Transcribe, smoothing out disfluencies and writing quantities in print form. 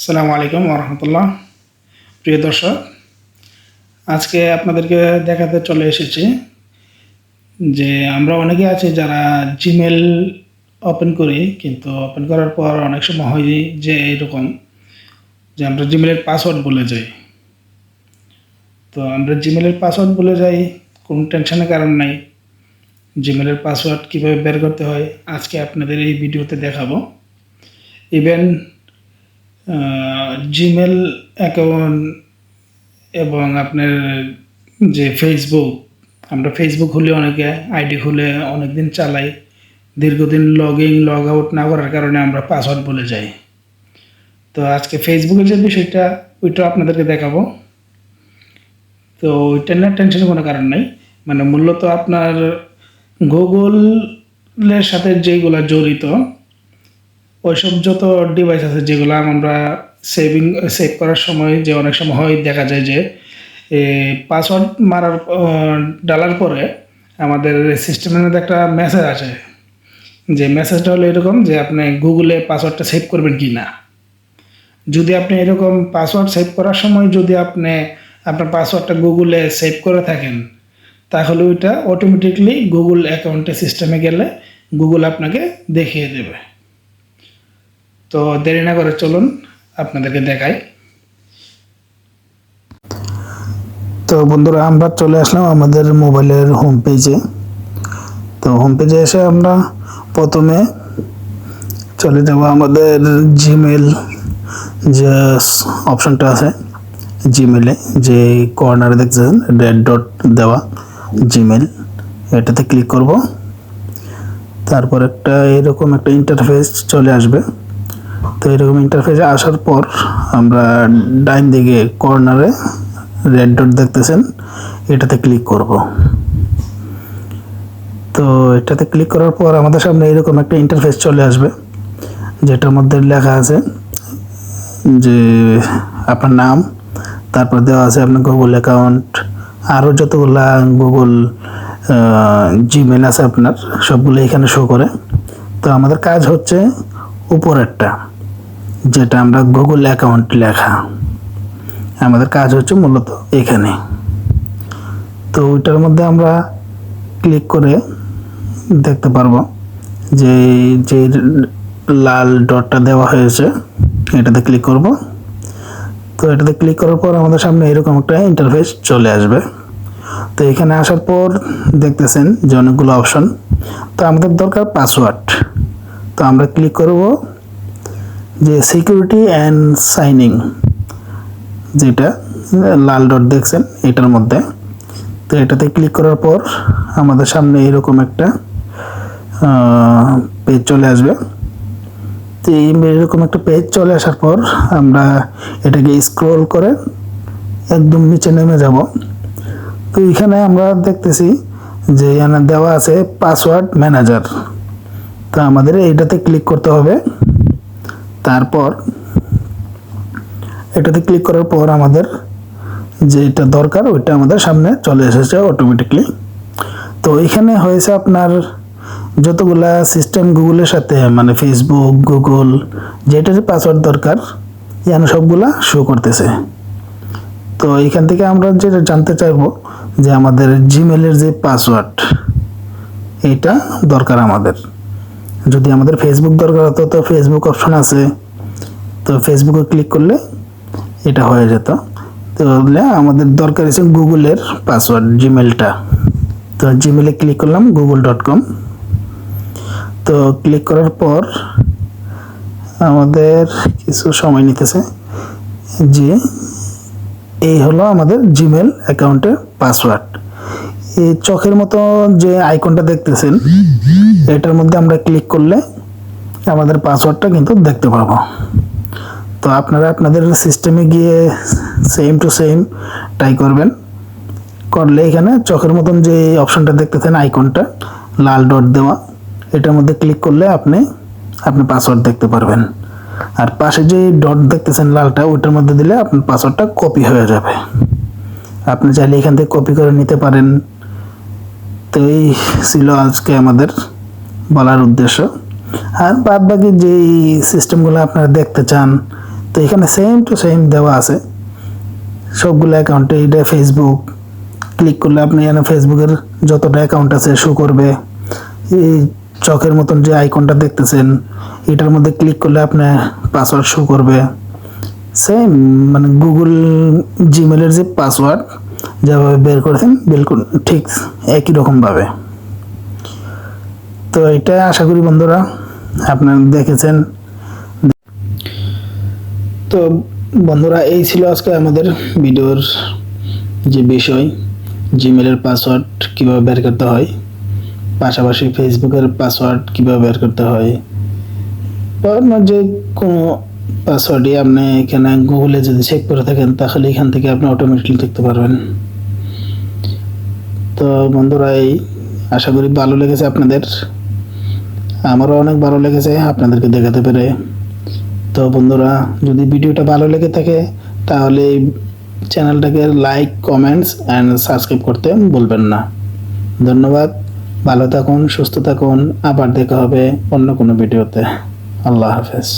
আসসালামু আলাইকুম ওরহমতুল্লাহ। প্রিয় দর্শক, আজকে আপনাদেরকে দেখাতে চলে এসেছি যে আমরা অনেকে আছি যারা জিমেল ওপেন করি, কিন্তু ওপেন করার পর অনেক সময় হয় যে এরকম যে আমরা জিমেলের পাসওয়ার্ড ভুলে যাই। তো আমরা জিমেলের পাসওয়ার্ড ভুলে যাই, কোনো টেনশনের কারণ নাই। জিমেলের পাসওয়ার্ড কীভাবে বের করতে হয় আজকে আপনাদের এই ভিডিওতে দেখাবো। ইভেন জিমেল অ্যাকাউন্ট এবং আপনার যে ফেসবুক, আমরা ফেসবুক খুলে অনেকে আইডি খুলে অনেক দিন চালাই, দীর্ঘদিন লগ ইন লগ আউট না করার কারণে আমরা পাসওয়ার্ড ভুলে যাই। তো আজকে ফেসবুকের যে বিষয়টা ওইটা আপনাদেরকে দেখাবো। তো ওইটা না টেনশনের কোনো কারণ নাই, মানে মূলত আপনার গুগলের সাথে যেগুলো জড়িত ওইসব যত ডিভাইস আছে যেগুলো আমরা সেভ করার সময় যে অনেক সময় হয় দেখা যায় যে পাসওয়ার্ড ডালার পরে আমাদের সিস্টেমের মধ্যে একটা মেসেজ আসে, যে মেসেজটা হলো এরকম যে আপনি গুগলে পাসওয়ার্ডটা সেভ করবেন কি না। যদি আপনি এরকম পাসওয়ার্ড সেভ করার সময় যদি আপনি আপনার পাসওয়ার্ডটা গুগলে সেভ করে থাকেন, তাহলে ওইটা অটোমেটিকলি গুগল অ্যাকাউন্টে সিস্টেমে গেলে গুগল আপনাকে দেখিয়ে দেবে। তো দেরি না করে চলুন আপনাদেরকে দেখাই। তো বন্ধুরা, আমরা চলে আসলাম আমাদের মোবাইলের হোম পেজে। তো হোম পেজে এসে আমরা প্রথমে চলে যাব আমাদের জিমেল যে অপশনটা আছে, জিমেলে যে কর্নারে দেখছেন রেড ডট দেওয়া জিমেল, এটাতে ক্লিক করব। তারপর এরকম একটা ইন্টারফেস চলে আসবে। তো এরকম ইন্টারফেসে আসার পর আমরা ডাইন দিকে কর্নারে রেড ডট দেখতেছেন, এটাতে ক্লিক করব। তো এটাতে ক্লিক করার পর আমাদের সামনে এরকম একটা ইন্টারফেস চলে আসবে, যেটার মধ্যে লেখা আছে যে আপনার নাম, তারপর দেওয়া আছে আপনার গুগল অ্যাকাউন্ট, আরও যতগুলা গুগল জিমেল আছে আপনার সবগুলো এখানে শো করে। তো আমাদের কাজ হচ্ছে উপরেরটা, যেটা আমরা গুগল অ্যাকাউন্ট লেখা, আমাদের কাজ হচ্ছে মূলত এখানে। তো ওইটার মধ্যে আমরা ক্লিক করে দেখতে পারবো যে যে লাল ডটটা দেওয়া হয়েছে, এটাতে ক্লিক করব। তো এটাতে ক্লিক করার পর আমাদের সামনে এরকম একটা ইন্টারফেস চলে আসবে। তো এখানে আসার পর দেখতেছেন যে অনেকগুলো অপশন। তো আমাদের দরকার পাসওয়ার্ড। তো আমরা ক্লিক করব যে সিকিউরিটি অ্যান্ড সাইনিং, যেটা লাল ডট দেখছেন এটার মধ্যে। তো এটাতে ক্লিক করার পর আমাদের সামনে এরকম একটা পেজ চলে আসবে। তো এরকম একটা পেজ চলে আসার পর আমরা এটাকে স্ক্রল করে একদম নিচে নেমে যাব। তো এখানে আমরা দেখতেছি যে এখানে দেওয়া আছে পাসওয়ার্ড ম্যানেজার। তো আমাদের এইটাতে ক্লিক করতে হবে। তারপর এটাতে ক্লিক করার পর আমাদের যেটা দরকার ওইটা আমাদের সামনে চলে এসেছে অটোমেটিকলি। তো এখানে হয়েছে আপনার যতগুলা সিস্টেম গুগলের সাথে, মানে ফেসবুক, গুগল, যেটার পাসওয়ার্ড দরকার এখানে সবগুলা শো করতেছে। তো এখান থেকে আমরা যেটা জানতে চাইবো যে আমাদের জিমেলের যে পাসওয়ার্ড, এইটা দরকার আমাদের। যদি আমাদের ফেসবুক দরকার হতো তো ফেসবুক অপশন আছে, তো ফেসবুকে ক্লিক করলে এটা হয়ে যেত। তাহলে আমাদের দরকার হচ্ছে গুগলের পাসওয়ার্ড, জিমেলটা। তো জিমেলে ক্লিক করলাম google.com। তো ক্লিক করার পর আমাদের কিছু সময় নিতেছে, যে এই হলো আমাদের জিমেল অ্যাকাউন্টের পাসওয়ার্ড। এই চোখের মতো যে আইকনটা দেখতেছেন, এটার মধ্যে আমরা ক্লিক করলে আমাদের পাসওয়ার্ডটা কিন্তু দেখতে পাবো। তো আপনারা আপনাদের সিস্টেমে গিয়ে সেম টু সেম ট্রাই করবেন। করলে এখানে চোখের মতন যে অপশনটা দেখতেছেন আইকনটা লাল ডট দেওয়া, এটার মধ্যে ক্লিক করলে আপনি পাসওয়ার্ড দেখতে পারবেন। আর পাশে যে ডট দেখতেছেন লালটা, ওইটার মধ্যে দিলে আপনার পাসওয়ার্ডটা কপি হয়ে যাবে। আপনি চাইলে এখান থেকে কপি করে নিতে পারেন। তো এই ছিল আজকে আমাদের বলার উদ্দেশ্য। আর বাদ বাকি যেই সিস্টেমগুলো আপনারা দেখতে চান তো এখানে সেম টু সেম দেওয়া আছে সবগুলো অ্যাকাউন্টে। এটা ফেসবুক, ক্লিক করলে আপনি এখানে ফেসবুকের যতটা অ্যাকাউন্ট আছে শো করবে। এই চকের মতন যে আইকনটা দেখতেছেন এটার মধ্যে ক্লিক করলে আপনার পাসওয়ার্ড শো করবে। সেম মানে গুগল জিমেলের যে পাসওয়ার্ড যেভাবে বের করেছেন বিলকুল ঠিক একই রকমভাবে। তো এটা আশা করি বন্ধুরা আপনারা দেখেছেন। তো বন্ধুরা এই ছিল আজকে আমাদের ভিডিওর যে বিষয়, জিমেলের পাসওয়ার্ড কীভাবে বের করতে হয়, পাশাপাশি ফেসবুকের পাসওয়ার্ড কীভাবে বের করতে হয়, বা আপনার যে কোনো পাসওয়ার্ডই আপনি এখানে গুগলে যদি চেক করে থাকেন তাহলে এখান থেকে আপনি অটোমেটিকলি দেখতে পারবেন। তো বন্ধুরা এই আশা করি ভালো লেগেছে আপনাদের, আমারও অনেক ভালো লেগেছে আপনাদেরকে দেখাতে পেরে। তো বন্ধুরা যদি ভিডিওটা ভালো লেগে থাকে তাহলে চ্যানেলটাকে লাইক, কমেন্টস অ্যান্ড সাবস্ক্রাইব করতে ভুলবেন না। ধন্যবাদ, ভালো থাকুন, সুস্থ থাকুন, আবার দেখা হবে অন্য কোনো ভিডিওতে। আল্লাহ হাফেজ।